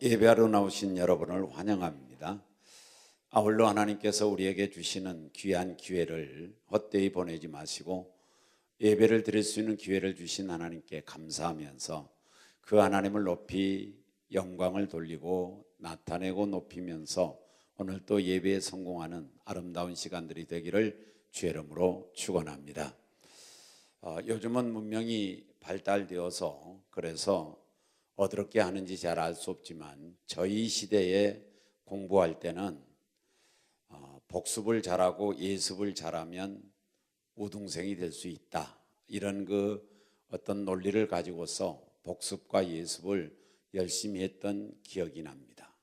예배하러 나오신 여러분을 환영합니다. 아울러 하나님께서 우리에게 주시는 귀한 기회를 헛되이 보내지 마시고 예배를 드릴 수 있는 기회를 주신 하나님께 감사하면서 그 하나님을 높이 영광을 돌리고 나타내고 높이면서 오늘 또 예배에 성공하는 아름다운 시간들이 되기를 주의 이름으로 축원합니다. 요즘은 문명이 발달되어서 그래서 어떻게 하는지 잘 알 수 없지만 저희 시대에 공부할 때는 복습을 잘하고 예습을 잘하면 우등생이 될 수 있다, 이런 어떤 논리를 가지고서 복습과 예습을 열심히 했던 기억이 납니다.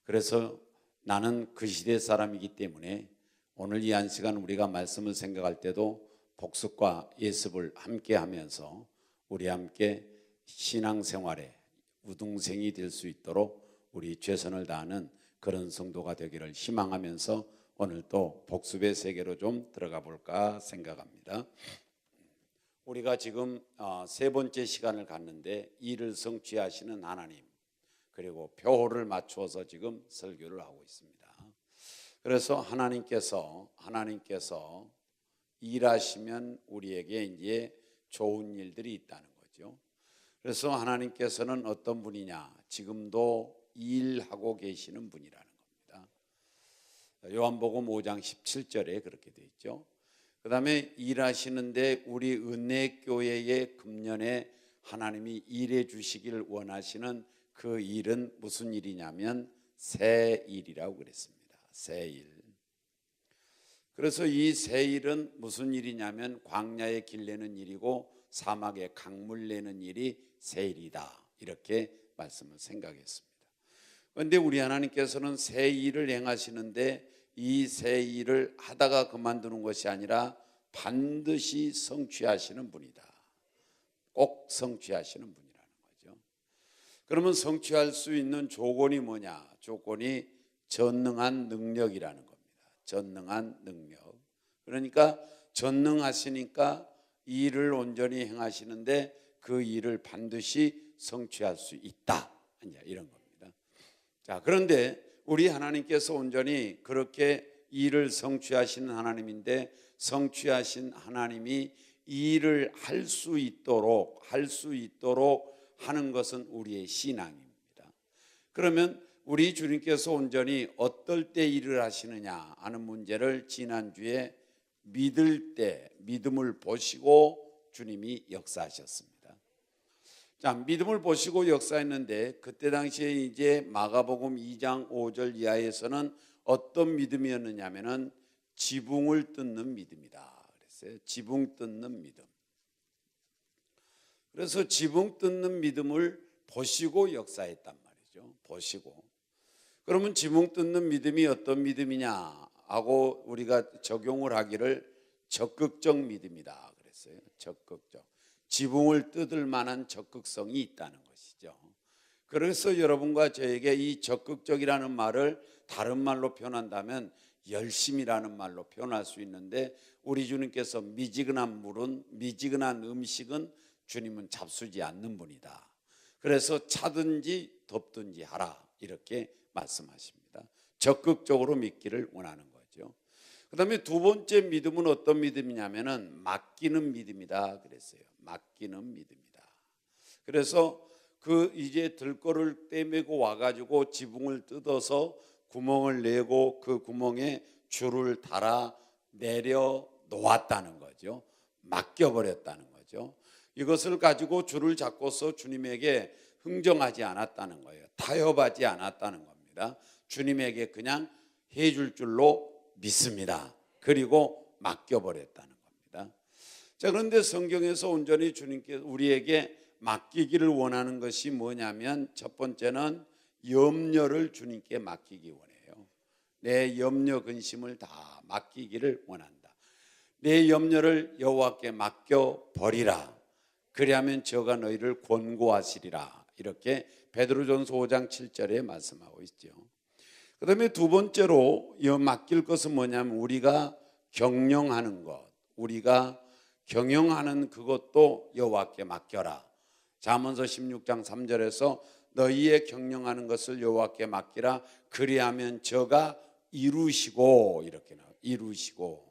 그래서 나는 그 시대 사람이기 때문에 오늘 이 한 시간 우리가 말씀을 생각할 때도 복습과 예습을 함께 하면서 우리 함께 신앙생활에 우등생이 될 수 있도록 우리 최선을 다하는 그런 성도가 되기를 희망하면서 오늘 또 복습의 세계로 좀 들어가 볼까 생각합니다. 우리가 지금 세 번째 시간을 갖는데 일을 성취하시는 하나님, 그리고 표를 맞추어서 지금 설교를 하고 있습니다. 그래서 하나님께서 일하시면 우리에게 이제 좋은 일들이 있다는 거죠. 그래서 하나님께서는 어떤 분이냐? 지금도 일하고 계시는 분이라는 겁니다. 요한복음 5장 17절에 그렇게 되어 있죠. 그 다음에 일하시는데 우리 은혜교회의 금년에 하나님이 일해 주시길 원하시는 그 일은 무슨 일이냐면 새 일이라고 그랬습니다. 새 일. 그래서 이 새 일은 무슨 일이냐면 광야에 길 내는 일이고 사막에 강물 내는 일이 새 일이다, 이렇게 말씀을 생각했습니다. 그런데 우리 하나님께서는 새 일을 행하시는데 이 새 일을 하다가 그만두는 것이 아니라 반드시 성취하시는 분이다. 꼭 성취하시는 분이라는 거죠. 그러면 성취할 수 있는 조건이 뭐냐? 조건이 전능한 능력이라는 겁니다. 전능한 능력. 그러니까 전능하시니까 이 일을 온전히 행하시는데 그 일을 반드시 성취할 수 있다, 이런 겁니다. 자, 그런데 우리 하나님께서 온전히 그렇게 일을 성취하시는 하나님인데, 성취하신 하나님이 이 일을 할 수 있도록 하는 것은 우리의 신앙입니다. 그러면 우리 주님께서 온전히 어떨 때 일을 하시느냐 하는 문제를 지난주에 믿을 때, 믿음을 보시고 주님이 역사하셨습니다. 자, 믿음을 보시고 역사했는데 그때 당시에 이제 마가복음 2장 5절 이하에서는 어떤 믿음이었느냐면은 지붕을 뜯는 믿음이다 그랬어요. 지붕 뜯는 믿음. 그래서 지붕 뜯는 믿음을 보시고 역사했단 말이죠. 보시고. 그러면 지붕 뜯는 믿음이 어떤 믿음이냐 하고 우리가 적용을 하기를 적극적 믿음이다 그랬어요. 적극적. 지붕을 뜯을 만한 적극성이 있다는 것이죠. 그래서 여러분과 저에게 이 적극적이라는 말을 다른 말로 표현한다면 열심이라는 말로 표현할 수 있는데, 우리 주님께서 미지근한 음식은 주님은 잡수지 않는 분이다. 그래서 차든지 덥든지 하라, 이렇게 말씀하십니다. 적극적으로 믿기를 원하는 거죠. 그 다음에 두 번째 믿음은 어떤 믿음이냐면은 맡기는 믿음이다 그랬어요. 맡기는 믿음이다. 그래서 이제 들거를 떼매고 와가지고 지붕을 뜯어서 구멍을 내고 그 구멍에 줄을 달아 내려 놓았다는 거죠. 맡겨버렸다는 거죠. 이것을 가지고 줄을 잡고서 주님에게 흥정하지 않았다는 거예요. 타협하지 않았다는 겁니다. 주님에게 그냥 해줄 줄로 믿습니다. 그리고 맡겨버렸다는 겁니다. 자, 그런데 성경에서 온전히 주님께 우리에게 맡기기를 원하는 것이 뭐냐면, 첫 번째는 염려를 주님께 맡기기 원해요. 내 염려 근심을 다 맡기기를 원한다. 내 염려를 여호와께 맡겨버리라. 그리하면 저가 너희를 권고하시리라. 이렇게 베드로전서 5장 7절에 말씀하고 있죠. 그 다음에 두 번째로 맡길 것은 뭐냐면 우리가 경영하는 것, 우리가 경영하는 그것도 여호와께 맡겨라. 잠언서 16장 3절에서 너희의 경영하는 것을 여호와께 맡기라. 그리하면 저가 이루시고, 이렇게 나와요. 이루시고.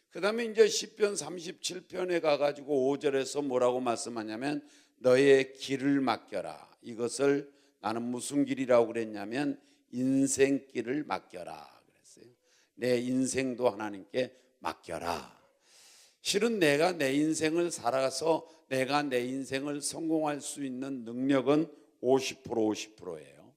그 다음에 이제 시편 37편에 가가지고 5절에서 뭐라고 말씀하냐면 너의 길을 맡겨라. 이것을 나는 무슨 길이라고 그랬냐면 인생길을 맡겨라 그랬어요. 내 인생도 하나님께 맡겨라. 실은 내가 내 인생을 살아가서 내가 내 인생을 성공할 수 있는 능력은 50% 50%예요.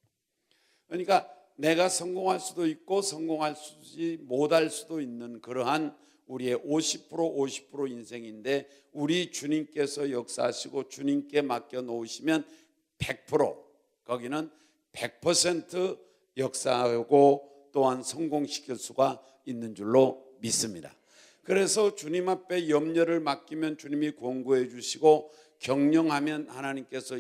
그러니까 내가 성공할 수도 있고 성공하지 못할 수도 있는 그러한 우리의 50% 50% 인생인데, 우리 주님께서 역사하시고 주님께 맡겨 놓으시면 100%, 거기는 100% 역사하고 또한 성공시킬 수가 있는 줄로 믿습니다. 그래서 주님 앞에 염려를 맡기면 주님이 권고해 주시고, 경영하면 하나님께서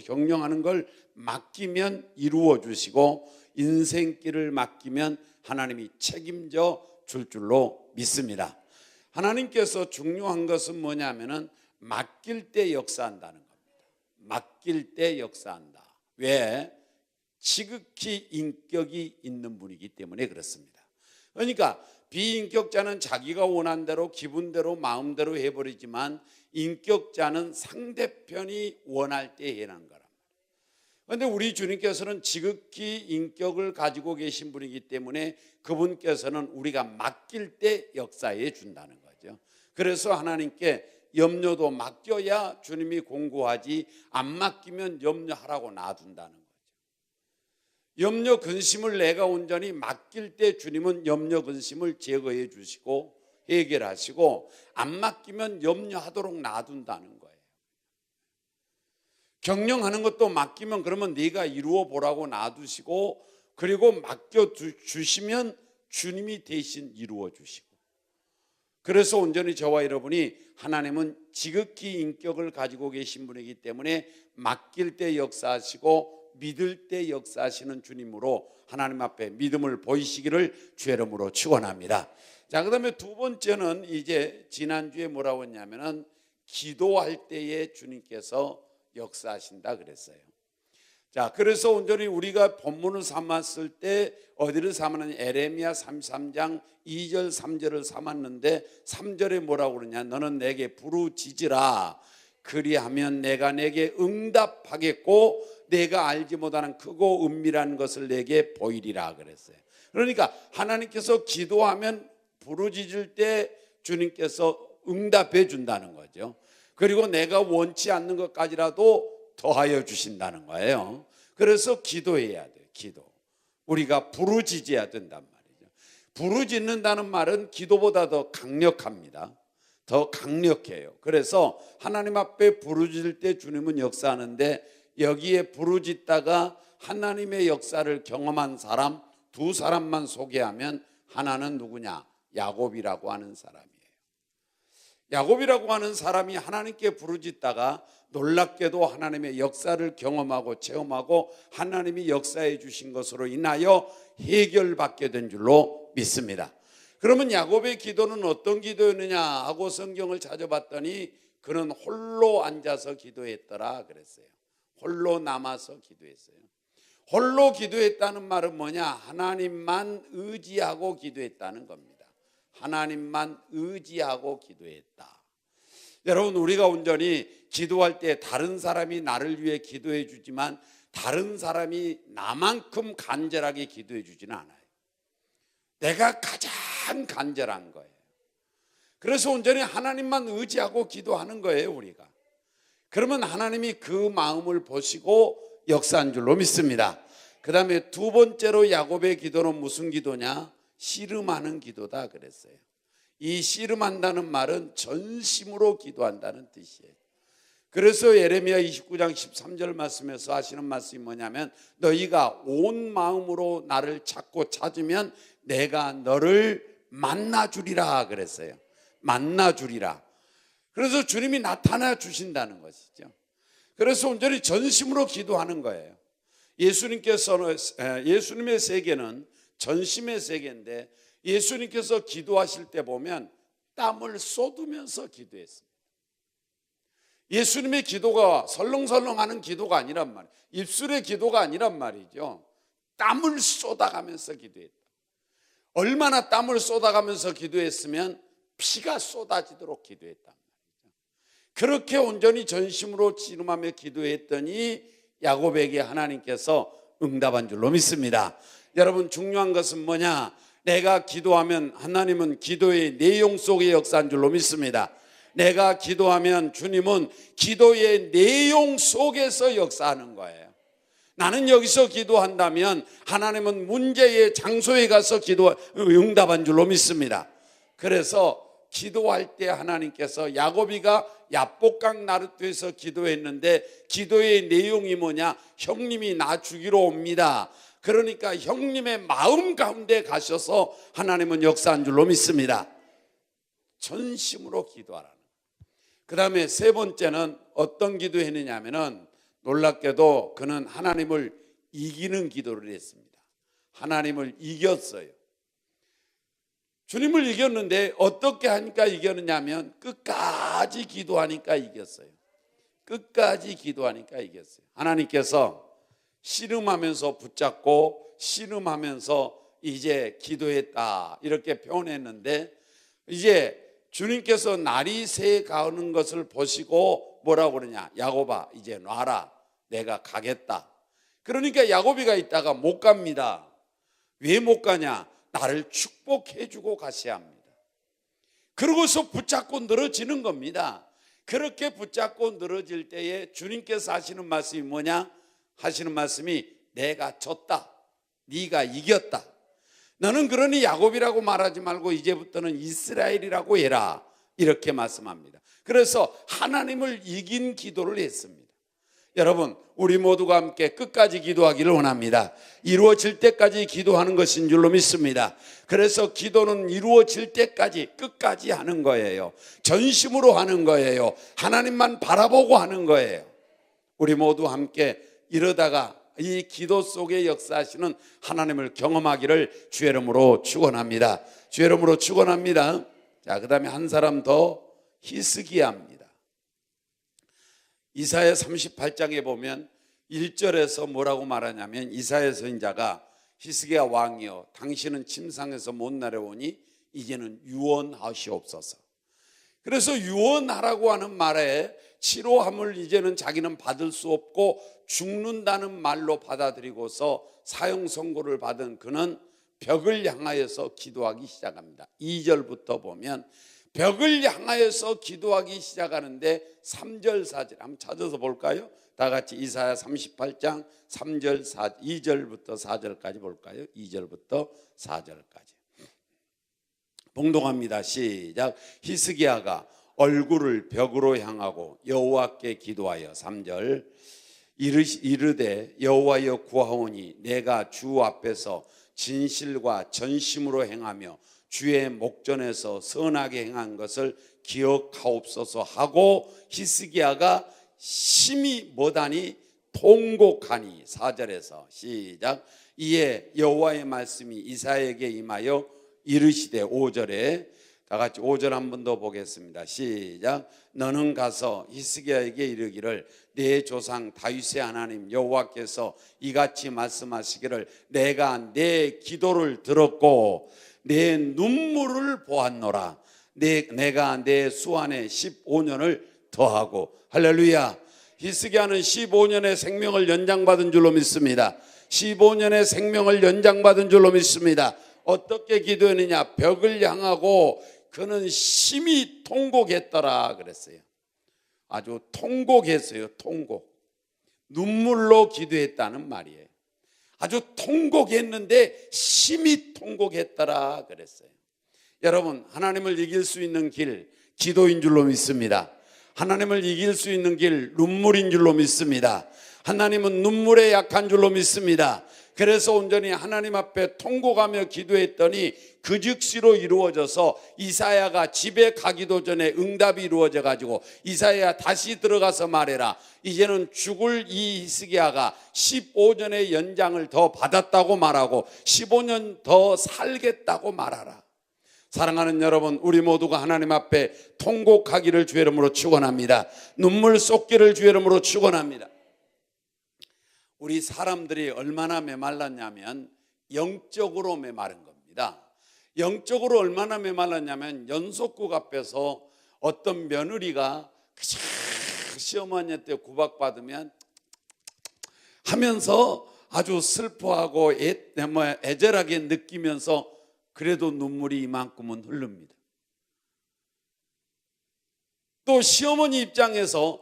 경영하는 걸 맡기면 이루어 주시고, 인생길을 맡기면 하나님이 책임져 줄 줄로 믿습니다. 하나님께서 중요한 것은 뭐냐면은 맡길 때 역사한다는 겁니다. 맡길 때 역사한다. 왜? 지극히 인격이 있는 분이기 때문에 그렇습니다. 그러니까 비인격자는 자기가 원한 대로 기분대로 마음대로 해버리지만, 인격자는 상대편이 원할 때 해라는 거란 말이에요. 그런데 우리 주님께서는 지극히 인격을 가지고 계신 분이기 때문에 그분께서는 우리가 맡길 때 역사해 준다는 거죠. 그래서 하나님께 염려도 맡겨야 주님이 공고하지, 안 맡기면 염려하라고 놔둔다는 거죠. 염려 근심을 내가 온전히 맡길 때 주님은 염려 근심을 제거해 주시고 해결하시고, 안 맡기면 염려하도록 놔둔다는 거예요. 경영하는 것도 맡기면 그러면 네가 이루어 보라고 놔두시고, 그리고 맡겨 주시면 주님이 대신 이루어 주시고. 그래서 온전히 저와 여러분이 하나님은 지극히 인격을 가지고 계신 분이기 때문에 맡길 때 역사하시고 믿을 때 역사하시는 주님으로 하나님 앞에 믿음을 보이시기를 주의 이름으로 축원합니다. 자, 그다음에 두 번째는 이제 지난주에 뭐라고 했냐면은 기도할 때에 주님께서 역사하신다 그랬어요. 자, 그래서 온전히 우리가 본문을 삼았을 때 어디를 삼았느냐, 에레미야 33장 2절 3절을 삼았는데 3절에 뭐라고 그러냐, 너는 내게 부르짖으라. 그리하면 내가 내게 응답하겠고 내가 알지 못하는 크고 은밀한 것을 내게 보이리라 그랬어요. 그러니까 하나님께서 기도하면 부르짖을 때 주님께서 응답해 준다는 거죠. 그리고 내가 원치 않는 것까지라도 더하여 주신다는 거예요. 그래서 기도해야 돼요. 기도. 우리가 부르짖어야 된단 말이죠. 부르짖는다는 말은 기도보다 더 강력합니다. 더 강력해요. 그래서 하나님 앞에 부르짖을 때 주님은 역사하는데, 여기에 부르짖다가 하나님의 역사를 경험한 사람 두 사람만 소개하면, 하나는 누구냐? 야곱이라고 하는 사람이에요. 야곱이라고 하는 사람이 하나님께 부르짖다가 놀랍게도 하나님의 역사를 경험하고 체험하고 하나님이 역사해 주신 것으로 인하여 해결받게 된 줄로 믿습니다. 그러면 야곱의 기도는 어떤 기도였느냐 하고 성경을 찾아봤더니 그는 홀로 앉아서 기도했더라 그랬어요. 홀로 남아서 기도했어요. 홀로 기도했다는 말은 뭐냐? 하나님만 의지하고 기도했다는 겁니다. 하나님만 의지하고 기도했다. 여러분, 우리가 온전히 기도할 때 다른 사람이 나를 위해 기도해 주지만 다른 사람이 나만큼 간절하게 기도해 주지는 않아요. 내가 가장 간절한 거예요. 그래서 온전히 하나님만 의지하고 기도하는 거예요, 우리가. 그러면 하나님이 그 마음을 보시고 역사한 줄로 믿습니다. 그 다음에 두 번째로 야곱의 기도는 무슨 기도냐? 씨름하는 기도다 그랬어요. 이 씨름한다는 말은 전심으로 기도한다는 뜻이에요. 그래서 예레미야 29장 13절 말씀에서 하시는 말씀이 뭐냐면, 너희가 온 마음으로 나를 찾고 찾으면 내가 너를 만나주리라 그랬어요. 만나주리라. 그래서 주님이 나타나 주신다는 것이죠. 그래서 온전히 전심으로 기도하는 거예요. 예수님의 세계는 전심의 세계인데, 예수님께서 기도하실 때 보면 땀을 쏟으면서 기도했습니다. 예수님의 기도가 설렁설렁하는 기도가 아니란 말이에요. 입술의 기도가 아니란 말이죠. 땀을 쏟아가면서 기도했다. 얼마나 땀을 쏟아가면서 기도했으면 피가 쏟아지도록 기도했단 말이죠. 그렇게 온전히 전심으로 씨름하며 기도했더니 야곱에게 하나님께서 응답한 줄로 믿습니다. 여러분, 중요한 것은 뭐냐? 내가 기도하면 하나님은 기도의 내용 속에 역사한 줄로 믿습니다. 내가 기도하면 주님은 기도의 내용 속에서 역사하는 거예요. 나는 여기서 기도한다면 하나님은 문제의 장소에 가서 응답한 줄로 믿습니다. 그래서 기도할 때 하나님께서 야곱이가 야복강 나루터에서 기도했는데 기도의 내용이 뭐냐? 형님이 나 죽이러 옵니다. 그러니까 형님의 마음 가운데 가셔서 하나님은 역사한 줄로 믿습니다. 전심으로 기도하라는. 그 다음에 세 번째는 어떤 기도했느냐 하면은 놀랍게도 그는 하나님을 이기는 기도를 했습니다. 하나님을 이겼어요. 주님을 이겼는데 어떻게 하니까 이겼느냐 하면 끝까지 기도하니까 이겼어요. 끝까지 기도하니까 이겼어요. 하나님께서 씨름하면서 붙잡고 씨름하면서 이제 기도했다 이렇게 표현했는데, 이제 주님께서 날이 새 가는 것을 보시고 뭐라고 그러냐? 야곱아, 이제 놔라. 내가 가겠다. 그러니까 야곱이가 있다가 못 갑니다. 왜 못 가냐? 나를 축복해 주고 가셔야 합니다. 그러고서 붙잡고 늘어지는 겁니다. 그렇게 붙잡고 늘어질 때에 주님께서 하시는 말씀이 뭐냐? 하시는 말씀이 내가 졌다. 네가 이겼다. 너는 그러니 야곱이라고 말하지 말고 이제부터는 이스라엘이라고 해라. 이렇게 말씀합니다. 그래서 하나님을 이긴 기도를 했습니다. 여러분, 우리 모두가 함께 끝까지 기도하기를 원합니다. 이루어질 때까지 기도하는 것인 줄로 믿습니다. 그래서 기도는 이루어질 때까지 끝까지 하는 거예요. 전심으로 하는 거예요. 하나님만 바라보고 하는 거예요. 우리 모두 함께 이러다가 이 기도 속에 역사하시는 하나님을 경험하기를 주의 이름으로 축원합니다. 주의 이름으로 축원합니다. 자, 그 다음에 한 사람 더, 히스기야입니다. 이사야 38장에 보면 1절에서 뭐라고 말하냐면, 이사야 선지자가 히스기야 왕이여, 당신은 침상에서 못 내려오니 이제는 유언하시옵소서. 그래서 유언하라고 하는 말에 치료함을 이제는 자기는 받을 수 없고 죽는다는 말로 받아들이고서 사형 선고를 받은 그는 벽을 향하여서 기도하기 시작합니다. 2절부터 보면 벽을 향하여서 기도하기 시작하는데 3절 4절 한번 찾아서 볼까요? 다 같이 이사야 38장 3절 4, 2절부터 4절까지 볼까요? 2절부터 4절까지 봉독합니다. 시작. 히스기야가 얼굴을 벽으로 향하고 여호와께 기도하여 3절 이르되 여호와여 구하오니 내가 주 앞에서 진실과 전심으로 행하며 주의 목전에서 선하게 행한 것을 기억하옵소서 하고 히스기야가 심히 뭐다니 통곡하니 4절에서 시작. 이에 여호와의 말씀이 이사야에게 임하여 이르시되 5절에 다 같이 5절 한 번 더 보겠습니다. 시작. 너는 가서 히스기야에게 이르기를 내 조상 다윗의 하나님 여호와께서 이같이 말씀하시기를 내가 내 기도를 들었고 내 눈물을 보았노라. 내가 내 수완에 15년을 더하고. 할렐루야. 히스기야는 15년의 생명을 연장받은 줄로 믿습니다. 15년의 생명을 연장받은 줄로 믿습니다. 어떻게 기도했느냐? 벽을 향하고 그는 심히 통곡했더라 그랬어요. 아주 통곡했어요. 통곡. 눈물로 기도했다는 말이에요. 아주 통곡했는데 심히 통곡했더라 그랬어요. 여러분, 하나님을 이길 수 있는 길 기도인 줄로 믿습니다. 하나님을 이길 수 있는 길 눈물인 줄로 믿습니다. 하나님은 눈물에 약한 줄로 믿습니다. 그래서 온전히 하나님 앞에 통곡하며 기도했더니 그 즉시로 이루어져서 이사야가 집에 가기도 전에 응답이 이루어져 가지고 이사야 다시 들어가서 말해라. 이제는 죽을 이 히스기야가 15년의 연장을 더 받았다고 말하고 15년 더 살겠다고 말하라. 사랑하는 여러분, 우리 모두가 하나님 앞에 통곡하기를 주의 이름으로 축원합니다. 눈물 쏟기를 주의 이름으로 축원합니다. 우리 사람들이 얼마나 메말랐냐면 영적으로 메마른 겁니다. 영적으로 얼마나 메말랐냐면 연속국 앞에서 어떤 며느리가 시어머니한테 구박받으면 하면서 아주 슬퍼하고 애절하게 느끼면서 그래도 눈물이 이만큼은 흐릅니다. 또 시어머니 입장에서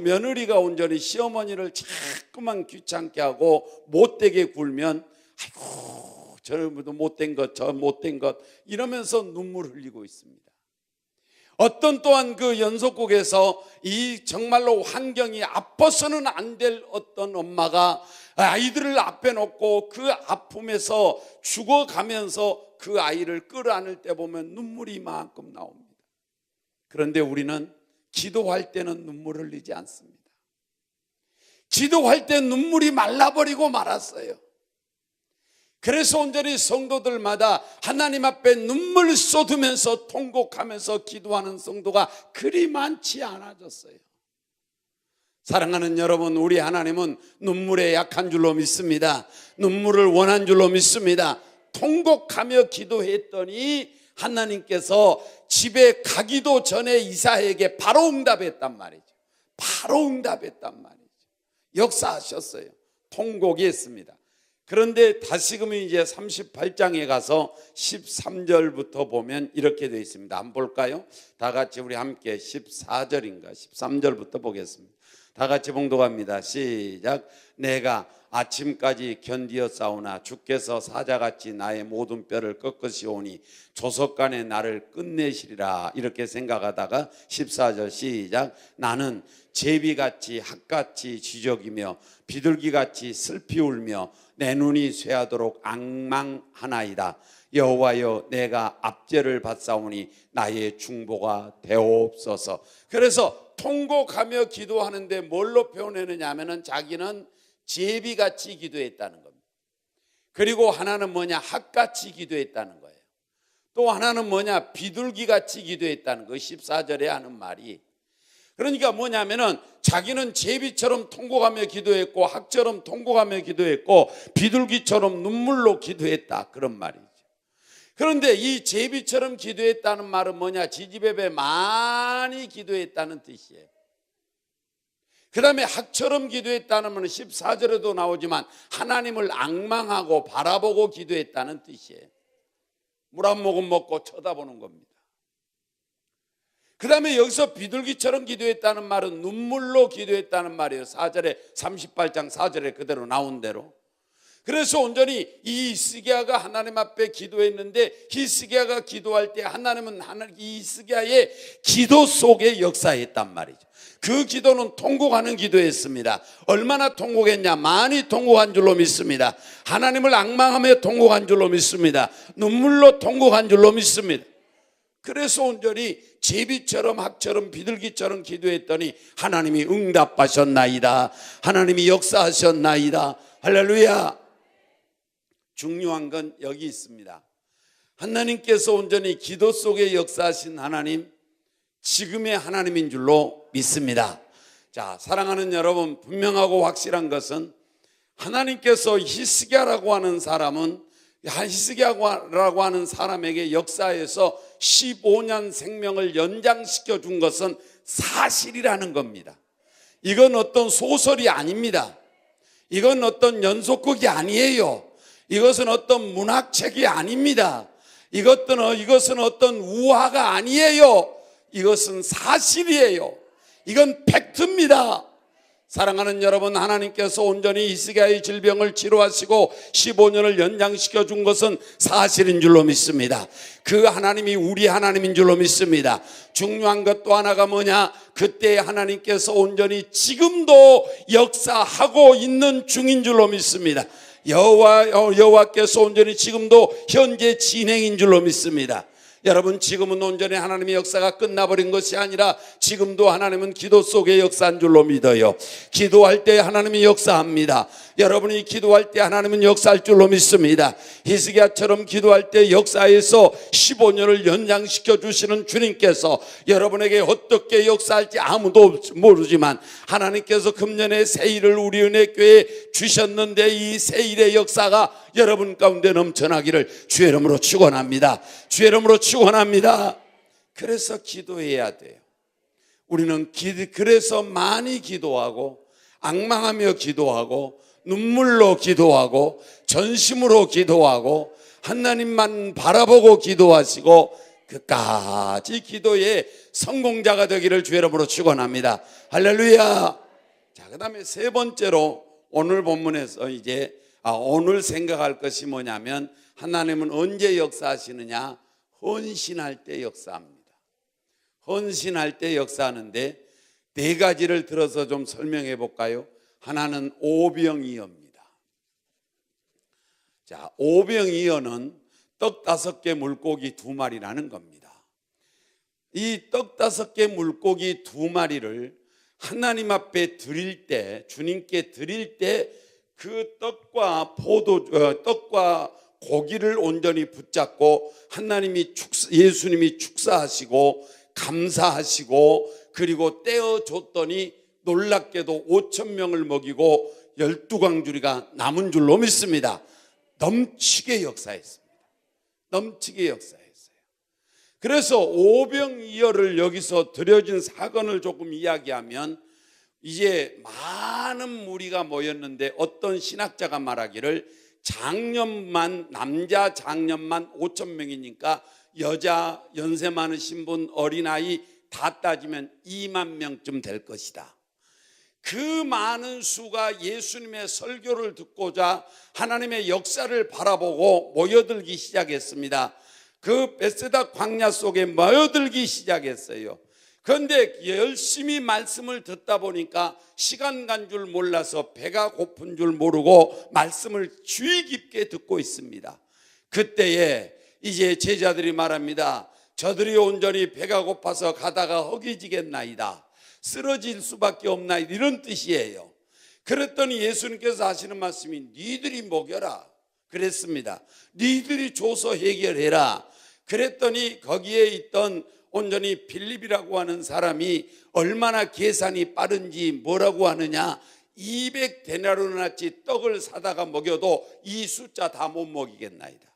며느리가 온전히 시어머니를 자꾸만 귀찮게 하고 못되게 굴면 아이고 저놈도 못된 것, 저 못된 것 이러면서 눈물 흘리고 있습니다. 어떤 또한 그 연속국에서 이 정말로 환경이 아파서는 안 될 어떤 엄마가 아이들을 앞에 놓고 그 아픔에서 죽어가면서 그 아이를 끌어안을 때 보면 눈물이 이만큼 나옵니다. 그런데 우리는 기도할 때는 눈물 흘리지 않습니다. 기도할 때 눈물이 말라버리고 말았어요. 그래서 온전히 성도들마다 하나님 앞에 눈물 쏟으면서 통곡하면서 기도하는 성도가 그리 많지 않아졌어요. 사랑하는 여러분, 우리 하나님은 눈물에 약한 줄로 믿습니다. 눈물을 원한 줄로 믿습니다. 통곡하며 기도했더니 하나님께서 집에 가기도 전에 이사야에게 바로 응답했단 말이죠. 바로 응답했단 말이죠. 역사하셨어요. 통곡이 했습니다. 그런데 다시금 이제 38장에 가서 13절부터 보면 이렇게 되어 있습니다. 한번 볼까요? 다 같이 우리 함께 14절인가 13절부터 보겠습니다. 다 같이 봉독합니다. 시작. 내가 아침까지 견디었사오나 주께서 사자같이 나의 모든 뼈를 꺾으시오니 조석간에 나를 끝내시리라. 이렇게 생각하다가 14절 시작. 나는 제비같이 학같이 지적이며 비둘기같이 슬피 울며 내 눈이 쇠하도록 앙망하나이다. 여호와여, 내가 압제를 받사오니 나의 중보가 되옵소서. 그래서 통곡하며 기도하는데 뭘로 표현했느냐 하면은 자기는 제비같이 기도했다는 겁니다. 그리고 하나는 뭐냐, 학같이 기도했다는 거예요. 또 하나는 뭐냐, 비둘기같이 기도했다는 거. 14절에 하는 말이, 그러니까 뭐냐면은 자기는 제비처럼 통곡하며 기도했고 학처럼 통곡하며 기도했고 비둘기처럼 눈물로 기도했다, 그런 말이죠. 그런데 이 제비처럼 기도했다는 말은 뭐냐, 지지배배 많이 기도했다는 뜻이에요. 그 다음에 학처럼 기도했다는 말은 14절에도 나오지만 하나님을 앙망하고 바라보고 기도했다는 뜻이에요. 물 한 모금 먹고 쳐다보는 겁니다. 그 다음에 여기서 비둘기처럼 기도했다는 말은 눈물로 기도했다는 말이에요. 4절에 38장 4절에 그대로 나온 대로. 그래서 온전히 이 히스기야가 하나님 앞에 기도했는데 히스기야가 기도할 때 하나님은 이 히스기야의 기도 속에 역사했단 말이죠. 그 기도는 통곡하는 기도였습니다. 얼마나 통곡했냐, 많이 통곡한 줄로 믿습니다. 하나님을 앙망하며 통곡한 줄로 믿습니다. 눈물로 통곡한 줄로 믿습니다. 그래서 온전히 제비처럼 학처럼 비둘기처럼 기도했더니 하나님이 응답하셨나이다. 하나님이 역사하셨나이다. 할렐루야. 중요한 건 여기 있습니다. 하나님께서 온전히 기도 속에 역사하신 하나님, 지금의 하나님인 줄로 믿습니다. 자, 사랑하는 여러분, 분명하고 확실한 것은 하나님께서 히스기야라고 하는 사람은, 히스기야라고 하는 사람에게 역사에서 15년 생명을 연장시켜 준 것은 사실이라는 겁니다. 이건 어떤 소설이 아닙니다. 이건 어떤 연속극이 아니에요. 이것은 어떤 문학책이 아닙니다. 이것은 어떤 우화가 아니에요. 이것은 사실이에요. 이건 팩트입니다. 사랑하는 여러분, 하나님께서 온전히 히스기야의 질병을 치료하시고 15년을 연장시켜 준 것은 사실인 줄로 믿습니다. 그 하나님이 우리 하나님인 줄로 믿습니다. 중요한 것 또 하나가 뭐냐, 그때 하나님께서 온전히 지금도 역사하고 있는 중인 줄로 믿습니다. 여호와께서 온전히 지금도 현재 진행인 줄로 믿습니다. 여러분, 지금은 온전히 하나님의 역사가 끝나버린 것이 아니라 지금도 하나님은 기도 속의 역사인 줄로 믿어요. 기도할 때 하나님이 역사합니다. 여러분이 기도할 때 하나님은 역사할 줄로 믿습니다. 히스기야처럼 기도할 때 역사에서 15년을 연장시켜 주시는 주님께서 여러분에게 어떻게 역사할지 아무도 모르지만 하나님께서 금년에 새일을 우리 은혜교회에 주셨는데 이 새일의 역사가 여러분 가운데 넘쳐나기를 주의 이름으로 축원합니다. 주의 이름으로 축원합니다. 그래서 기도해야 돼요. 우리는 그래서 많이 기도하고 앙망하며 기도하고 눈물로 기도하고 전심으로 기도하고 하나님만 바라보고 기도하시고 끝까지 기도의 성공자가 되기를 주의 이름으로 축원합니다. 할렐루야. 자, 그다음에 세 번째로 오늘 본문에서 오늘 생각할 것이 뭐냐면 하나님은 언제 역사하시느냐? 헌신할 때 역사합니다. 헌신할 때 역사하는데 네 가지를 들어서 좀 설명해 볼까요? 하나는 오병이어입니다. 자, 오병이어는 떡 5개 물고기 2마리라는 겁니다. 이 떡 5개 물고기 2마리를 하나님 앞에 드릴 때, 주님께 드릴 때 그 떡과 떡과 고기를 온전히 붙잡고 예수님이 축사하시고 감사하시고 그리고 떼어줬더니 놀랍게도 5,000명을 먹이고 12광주리가 남은 줄로 믿습니다. 넘치게 역사했습니다. 넘치게 역사했어요. 그래서 오병이어를 여기서 드려진 사건을 조금 이야기하면 이제 많은 무리가 모였는데 어떤 신학자가 말하기를 남자 장년만 5,000명이니까 여자 연세 많으신 분 어린아이 다 따지면 2만 명쯤 될 것이다. 그 많은 수가 예수님의 설교를 듣고자 하나님의 역사를 바라보고 모여들기 시작했습니다. 그 베세다 광야 속에 모여들기 시작했어요. 그런데 열심히 말씀을 듣다 보니까 시간 간 줄 몰라서 배가 고픈 줄 모르고 말씀을 주의 깊게 듣고 있습니다. 그때에 이제 제자들이 말합니다. 저들이 온전히 배가 고파서 가다가 허기지겠나이다. 쓰러질 수밖에 없나이다. 이런 뜻이에요. 그랬더니 예수님께서 하시는 말씀이 니들이 먹여라 그랬습니다. 니들이 줘서 해결해라. 그랬더니 거기에 있던 온전히 빌립이라고 하는 사람이 얼마나 계산이 빠른지 뭐라고 하느냐, 200데나리온어치 떡을 사다가 먹여도 이 숫자 다 못 먹이겠나이다.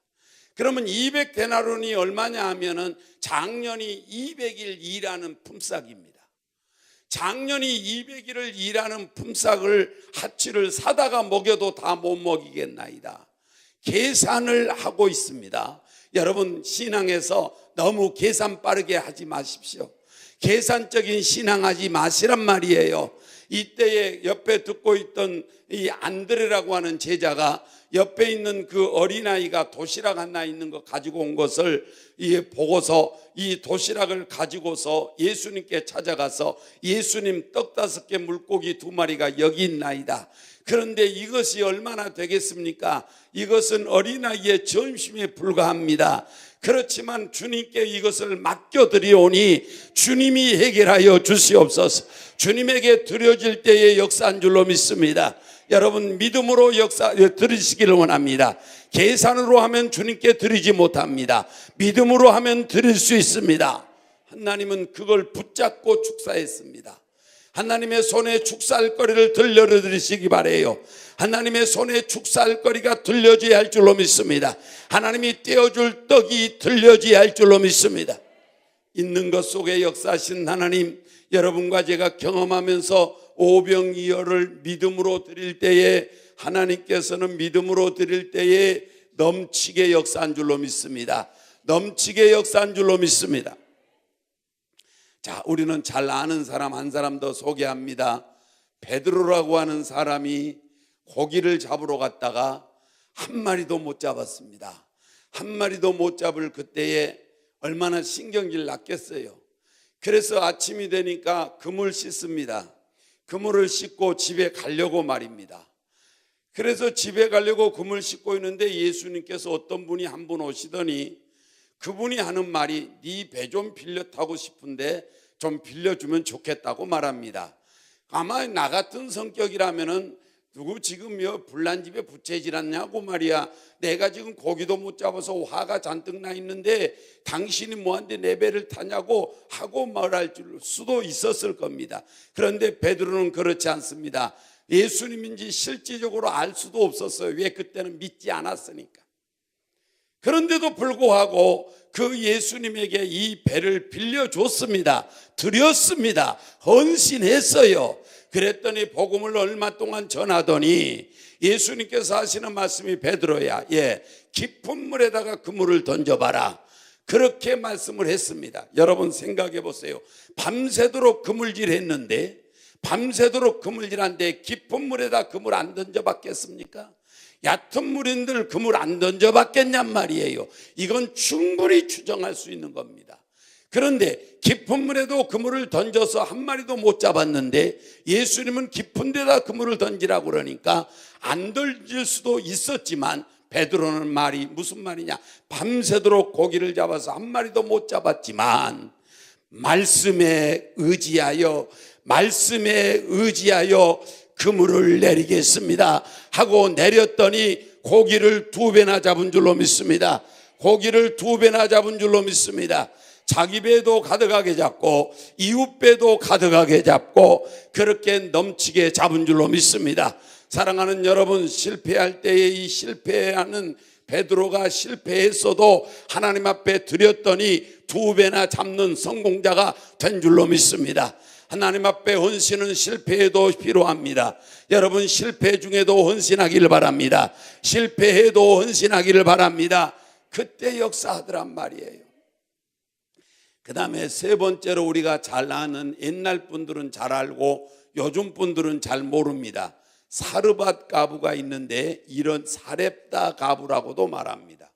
그러면 200데나리온이 얼마냐 하면은 작년이 200일 일하는 품삯입니다. 작년이 200일을 일하는 품삯을 하치를 사다가 먹여도 다 못 먹이겠나이다. 계산을 하고 있습니다. 여러분, 신앙에서 너무 계산 빠르게 하지 마십시오. 계산적인 신앙하지 마시란 말이에요. 이때에 옆에 듣고 있던 이 안드레라고 하는 제자가 옆에 있는 그 어린아이가 도시락 하나 있는 거 가지고 온 것을 보고서 이 도시락을 가지고서 예수님께 찾아가서 예수님 떡 5개 물고기 2마리가 여기 있나이다. 그런데 이것이 얼마나 되겠습니까? 이것은 어린아이의 점심에 불과합니다. 그렇지만 주님께 이것을 맡겨드리오니 주님이 해결하여 주시옵소서. 주님에게 드려질 때의 역사인 줄로 믿습니다. 여러분, 믿음으로 드리시기를 원합니다. 계산으로 하면 주님께 드리지 못합니다. 믿음으로 하면 드릴 수 있습니다. 하나님은 그걸 붙잡고 축사했습니다. 하나님의 손에 축사할 거리를 들려드리시기 바라요. 하나님의 손에 축사할 거리가 들려져야 할 줄로 믿습니다. 하나님이 떼어줄 떡이 들려져야 할 줄로 믿습니다. 있는 것 속에 역사하신 하나님, 여러분과 제가 경험하면서 오병이어를 믿음으로 드릴 때에 하나님께서는 믿음으로 드릴 때에 넘치게 역사한 줄로 믿습니다. 넘치게 역사한 줄로 믿습니다. 자, 우리는 잘 아는 사람 한 사람 더 소개합니다. 베드로라고 하는 사람이 고기를 잡으러 갔다가 한 마리도 못 잡았습니다. 한 마리도 못 잡을 그때에 얼마나 신경질 났겠어요. 그래서 아침이 되니까 그물 씻습니다. 그물을 씻고 집에 가려고 말입니다. 그래서 집에 가려고 그물 씻고 있는데 예수님께서 어떤 분이 한 분 오시더니 그분이 하는 말이 네 배 좀 빌려 타고 싶은데 좀 빌려주면 좋겠다고 말합니다. 아마 나 같은 성격이라면은 누구 지금 불난집에 부채질하냐고 말이야. 내가 지금 고기도 못 잡아서 화가 잔뜩 나 있는데 당신이 뭐한테 내 배를 타냐고 하고 말할 수도 있었을 겁니다. 그런데 베드로는 그렇지 않습니다. 예수님인지 실질적으로 알 수도 없었어요. 왜? 그때는 믿지 않았으니까. 그런데도 불구하고 그 예수님에게 이 배를 빌려줬습니다. 드렸습니다. 헌신했어요. 그랬더니 복음을 얼마 동안 전하더니 예수님께서 하시는 말씀이 베드로야, 깊은 물에다가 그물을 던져봐라. 그렇게 말씀을 했습니다. 여러분 생각해 보세요. 밤새도록 그물질했는데, 밤새도록 그물질한데 깊은 물에다 그물 안 던져봤겠습니까? 얕은 물인들 그물 안 던져봤겠냔 말이에요. 이건 충분히 추정할 수 있는 겁니다. 그런데 깊은 물에도 그물을 던져서 한 마리도 못 잡았는데 예수님은 깊은 데다 그물을 던지라고 그러니까 안 던질 수도 있었지만 베드로는 말이 무슨 말이냐, 밤새도록 고기를 잡아서 한 마리도 못 잡았지만 말씀에 의지하여 그물을 내리겠습니다 하고 내렸더니 고기를 2배나 잡은 줄로 믿습니다. 고기를 2배나 잡은 줄로 믿습니다. 자기 배도 가득하게 잡고 이웃 배도 가득하게 잡고 그렇게 넘치게 잡은 줄로 믿습니다. 사랑하는 여러분, 실패할 때에 이 실패하는 베드로가 실패했어도 하나님 앞에 드렸더니 2배나 잡는 성공자가 된 줄로 믿습니다. 하나님 앞에 헌신은 실패해도 필요합니다. 여러분 실패 중에도 헌신하기를 바랍니다. 실패해도 헌신하기를 바랍니다. 그때 역사하더란 말이에요. 그 다음에 3번째로 우리가 잘 아는, 옛날 분들은 잘 알고 요즘 분들은 잘 모릅니다. 사르밧 가부가 있는데 이런 사렙다 가부라고도 말합니다.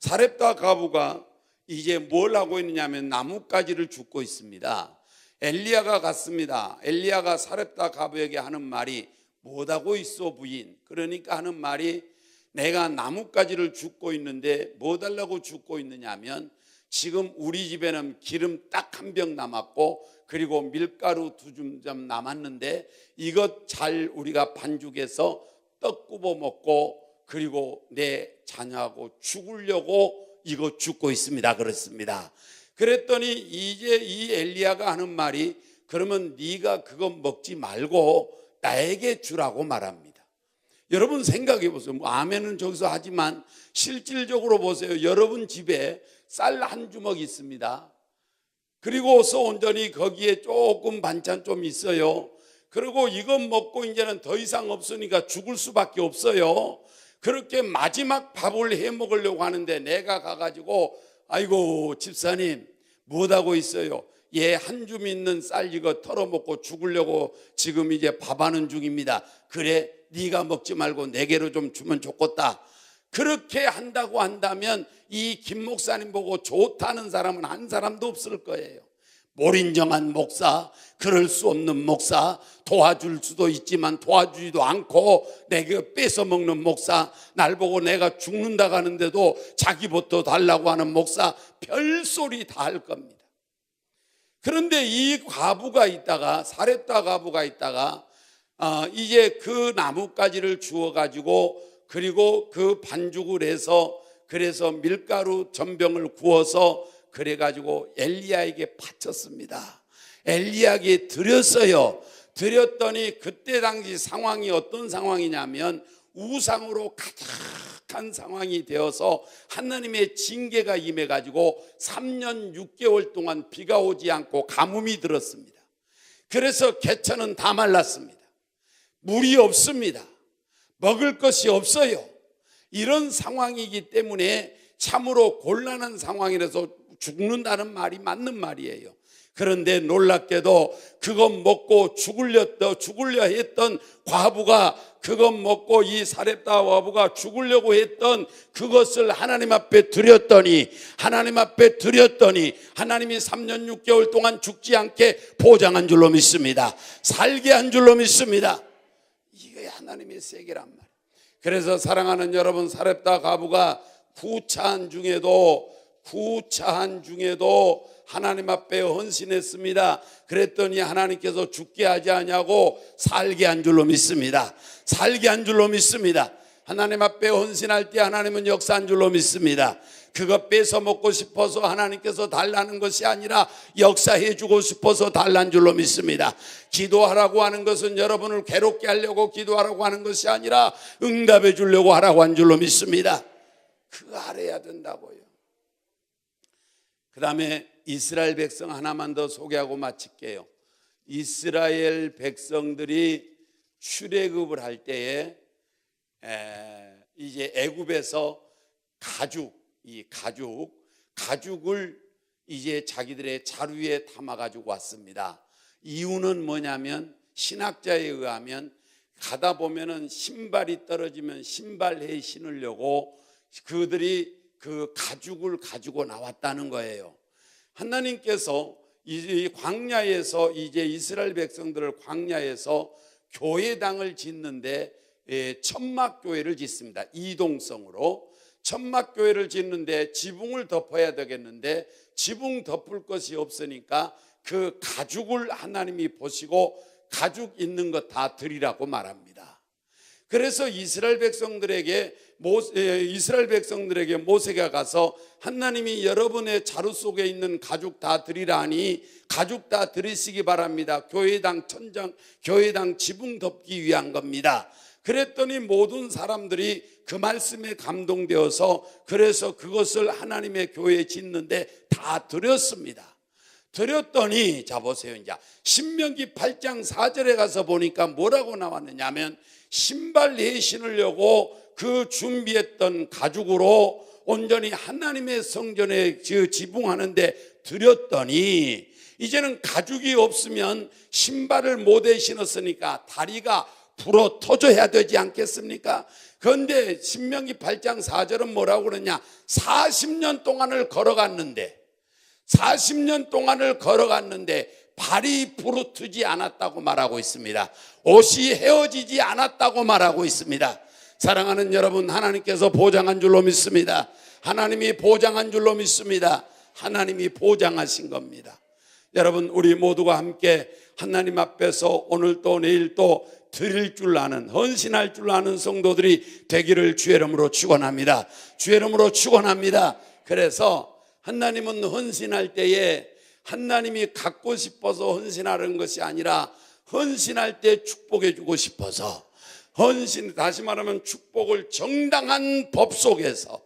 사렙다 가부가 이제 뭘 하고 있느냐면 나뭇가지를 줍고 있습니다. 엘리야가 갔습니다. 엘리야가 사렙다 가부에게 하는 말이 뭐하고 있어 부인? 그러니까 하는 말이 내가 나뭇가지를 줍고 있는데 뭐 달라고 줍고 있느냐면 지금 우리 집에는 기름 딱 1병 남았고 그리고 밀가루 2줌 남았는데 이것 잘 우리가 반죽해서 떡 구워 먹고 그리고 내 자녀하고 죽으려고 이거 줍고 있습니다. 그렇습니다. 그랬더니 이제 이 엘리야가 하는 말이 그러면 네가 그거 먹지 말고 나에게 주라고 말합니다. 여러분 생각해 보세요. 뭐 아멘은 저기서 하지만 실질적으로 보세요. 여러분 집에 쌀 한 주먹 있습니다. 그리고서 온전히 거기에 조금 반찬 좀 있어요. 그리고 이건 먹고 이제는 더 이상 없으니까 죽을 수밖에 없어요. 그렇게 마지막 밥을 해 먹으려고 하는데 내가 가가지고 아이고 집사님 뭐하고 있어요? 한 줌 있는 쌀 이거 털어먹고 죽으려고 지금 이제 밥하는 중입니다. 그래 네가 먹지 말고 내게로 좀 주면 좋겠다. 그렇게 한다고 한다면 이 김 목사님 보고 좋다는 사람은 한 사람도 없을 거예요. 몰인정한 목사, 그럴 수 없는 목사, 도와줄 수도 있지만 도와주지도 않고 내게 뺏어 먹는 목사, 날 보고 내가 죽는다 가는데도 자기부터 달라고 하는 목사, 별소리 다 할 겁니다. 그런데 이 과부가 있다가, 사렙다 과부가 있다가 이제 그 나뭇가지를 주워가지고 그리고 그 반죽을 해서 그래서 밀가루 전병을 구워서 그래가지고 엘리야에게 바쳤습니다. 엘리야에게 드렸어요. 드렸더니 그때 당시 상황이 어떤 상황이냐면 우상으로 가득한 상황이 되어서 하나님의 징계가 임해가지고 3년 6개월 동안 비가 오지 않고 가뭄이 들었습니다. 그래서 개천은 다 말랐습니다. 물이 없습니다. 먹을 것이 없어요. 이런 상황이기 때문에 참으로 곤란한 상황이라서 죽는다는 말이 맞는 말이에요. 그런데 놀랍게도 그것 먹고 죽으려 했던 과부가 그것 먹고 이 사렙다 과부가 죽으려고 했던 그것을 하나님 앞에 드렸더니 하나님이 3년 6개월 동안 죽지 않게 보장한 줄로 믿습니다. 살게 한 줄로 믿습니다. 이게 하나님의 세계란 말이에요. 그래서 사랑하는 여러분, 사렙다 과부가 후찬 중에도 구차한 중에도 하나님 앞에 헌신했습니다. 그랬더니 하나님께서 죽게 하지 않냐고 살게 한 줄로 믿습니다. 살게 한 줄로 믿습니다. 하나님 앞에 헌신할 때 하나님은 역사한 줄로 믿습니다. 그거 뺏어 먹고 싶어서 하나님께서 달라는 것이 아니라 역사해 주고 싶어서 달란 줄로 믿습니다. 기도하라고 하는 것은 여러분을 괴롭게 하려고 기도하라고 하는 것이 아니라 응답해 주려고 하라고 한 줄로 믿습니다. 그거 알아야 된다고요. 그 다음에 이스라엘 백성 하나만 더 소개하고 마칠게요. 이스라엘 백성들이 출애굽을 할 때에 이제 애굽에서 가죽을 이제 자기들의 자루에 담아 가지고 왔습니다. 이유는 뭐냐면 신학자에 의하면 가다 보면은 신발이 떨어지면 신발에 신으려고 그들이 그 가죽을 가지고 나왔다는 거예요. 하나님께서 이 광야에서 이제 이스라엘 백성들을 광야에서 교회당을 짓는데 천막교회를 짓습니다. 이동성으로 천막교회를 짓는데 지붕을 덮어야 되겠는데 지붕 덮을 것이 없으니까 그 가죽을 하나님이 보시고 가죽 있는 것 다 드리라고 말합니다. 그래서 이스라엘 백성들에게 모세가 가서 하나님이 여러분의 자루 속에 있는 가죽 다 드리라 하니 가죽 다 드리시기 바랍니다. 교회당 천장, 교회당 지붕 덮기 위한 겁니다. 그랬더니 모든 사람들이 그 말씀에 감동되어서 그래서 그것을 하나님의 교회에 짓는데 다 드렸습니다. 드렸더니 자 보세요. 이제 신명기 8장 4절에 가서 보니까 뭐라고 나왔느냐 하면 신발 내에 신으려고 그 준비했던 가죽으로 온전히 하나님의 성전에 지붕하는데 드렸더니 이제는 가죽이 없으면 신발을 못에 신었으니까 다리가 불어 터져야 되지 않겠습니까? 그런데 신명기 8장 4절은 뭐라고 그러냐? 40년 동안을 걸어갔는데 발이 부르트지 않았다고 말하고 있습니다. 옷이 헤어지지 않았다고 말하고 있습니다. 사랑하는 여러분, 하나님께서 보장한 줄로 믿습니다. 하나님이 보장한 줄로 믿습니다. 하나님이 보장하신 겁니다. 여러분, 우리 모두가 함께 하나님 앞에서 오늘 또 내일 또 드릴 줄 아는, 헌신할 줄 아는 성도들이 되기를 주의 이름으로 축원합니다. 주의 이름으로 축원합니다. 그래서 하나님은 헌신할 때에 하나님이 갖고 싶어서 헌신하는 것이 아니라 헌신할 때 축복해 주고 싶어서 다시 말하면 축복을 정당한 법 속에서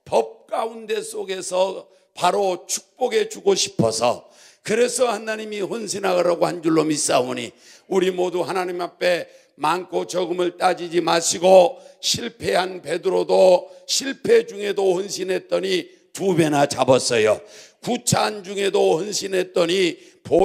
법 가운데 속에서 바로 축복해 주고 싶어서 그래서 하나님이 헌신하라고 한 줄로 믿사오니 우리 모두 하나님 앞에 많고 적음을 따지지 마시고 실패한 베드로도 실패 중에도 헌신했더니 2배나 잡았어요. 구차한 중에도 헌신했더니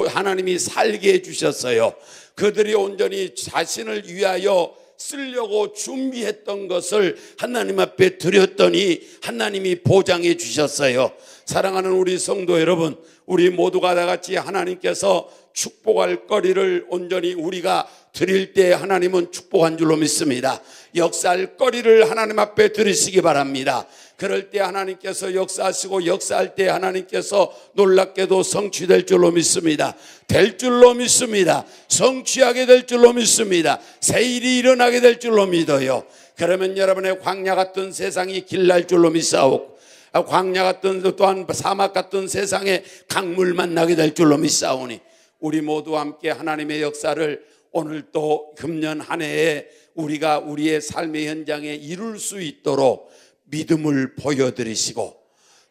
하나님이 살게 해주셨어요. 그들이 온전히 자신을 위하여 쓰려고 준비했던 것을 하나님 앞에 드렸더니 하나님이 보장해 주셨어요. 사랑하는 우리 성도 여러분, 우리 모두가 다 같이 하나님께서 축복할 거리를 온전히 우리가 드릴 때 하나님은 축복한 줄로 믿습니다. 역사할 거리를 하나님 앞에 드리시기 바랍니다. 그럴 때 하나님께서 역사하시고 역사할 때 하나님께서 놀랍게도 성취될 줄로 믿습니다. 될 줄로 믿습니다. 성취하게 될 줄로 믿습니다. 새 일이 일어나게 될 줄로 믿어요. 그러면 여러분의 광야 같은 세상이 길날 줄로 믿사오고 광야 같은 또한 사막 같은 세상에 강물 만나게 될 줄로 믿사오니 우리 모두 함께 하나님의 역사를 오늘 또 금년 한 해에 우리가 우리의 삶의 현장에 이룰 수 있도록 믿음을 보여드리시고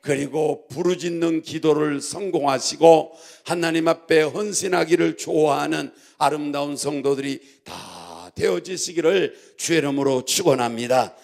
그리고 부르짖는 기도를 성공하시고 하나님 앞에 헌신하기를 좋아하는 아름다운 성도들이 다 되어지시기를 주의 이름으로 축원합니다.